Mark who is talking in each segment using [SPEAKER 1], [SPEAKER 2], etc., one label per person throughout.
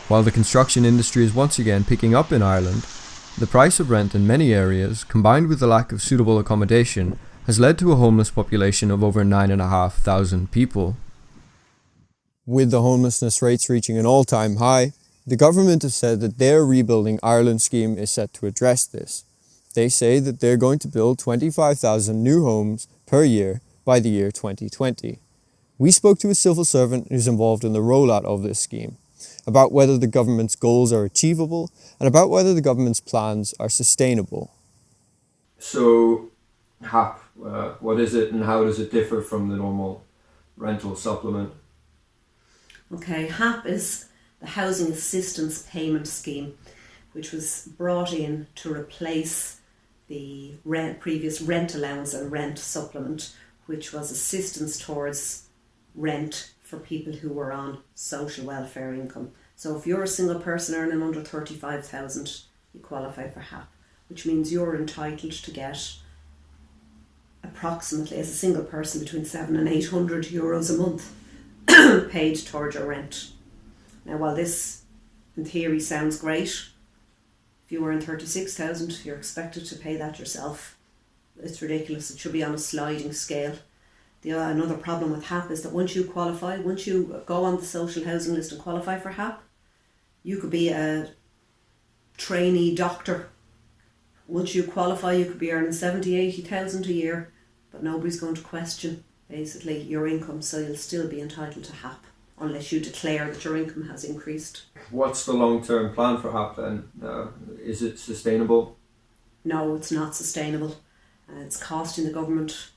[SPEAKER 1] While the construction industry is once again picking up in Ireland, the price of rent in many areas, combined with the lack of suitable accommodation, has led to a homeless population of over 9,500 people. With the homelessness rates reaching an all-time high, the government has said that their Rebuilding Ireland scheme is set to address this. They say that they're going to build 25,000 new homes per year by the year 2020. We spoke to a civil servant who's involved in the rollout of this scheme, about whether the government's goals are achievable and about whether the government's plans are sustainable. So, HAP, what is it and how does it differ from the normal rental supplement?
[SPEAKER 2] Okay, HAP is the Housing Assistance Payment Scheme, which was brought in to replace the previous rent allowance and rent supplement, which was assistance towards rent for people who were on social welfare income. So if you're a single person earning under 35,000, you qualify for HAP, which means you're entitled to get approximately, as a single person, between 700 and 800 euros a month paid towards your rent. Now, while this in theory sounds great, if you earn 36,000, you're expected to pay that yourself. It's ridiculous. It should be on a sliding scale. Another problem with HAP is that once you go on the social housing list and qualify for HAP, you could be a trainee doctor. Once you qualify, you could be earning 70, 80,000 a year, but nobody's going to question basically your income, so you'll still be entitled to HAP unless you declare that your income has increased.
[SPEAKER 1] What's the long-term plan for HAP then? Is it sustainable?
[SPEAKER 2] No, it's not sustainable. It's costing the government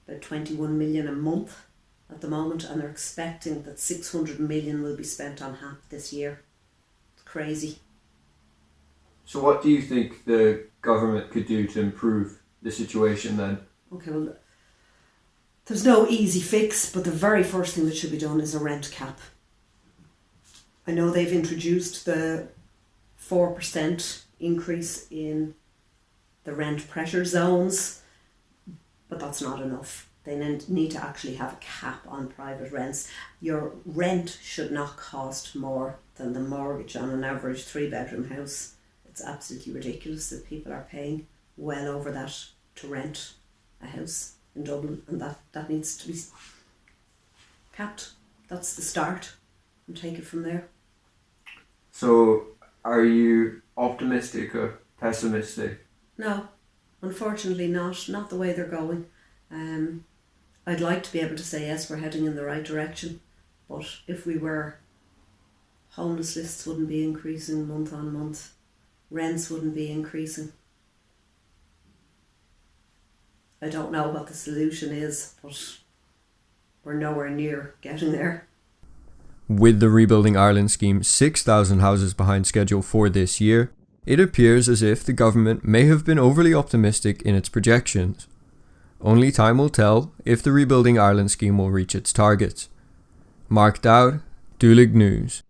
[SPEAKER 2] about 21 million a month at the moment, and they're expecting that 600 million will be spent on HAP this year. It's crazy.
[SPEAKER 1] So what do you think the government could do to improve the situation then?
[SPEAKER 2] Okay, well, there's no easy fix, but the very first thing that should be done is a rent cap. I know they've introduced the 4% increase in the rent pressure zones, but that's not enough. They need to actually have a cap on private rents. Your rent should not cost more than the mortgage on an average 3-bedroom house. It's absolutely ridiculous that people are paying well over that to rent a house in Dublin, and that needs to be capped. That's the start, and take it from there.
[SPEAKER 1] So, are you optimistic or pessimistic?
[SPEAKER 2] No, unfortunately not the way they're going. I'd like to be able to say yes, we're heading in the right direction, but if we were, homeless lists wouldn't be increasing month on month, rents wouldn't be increasing. I don't know what the solution is, but we're nowhere near getting there. With the Rebuilding Ireland scheme 6,000 houses behind schedule for this year, it appears as if the government may have been overly optimistic in its projections. Only time will tell if the Rebuilding Ireland scheme will reach its targets. Mark Dowd, Dowd News.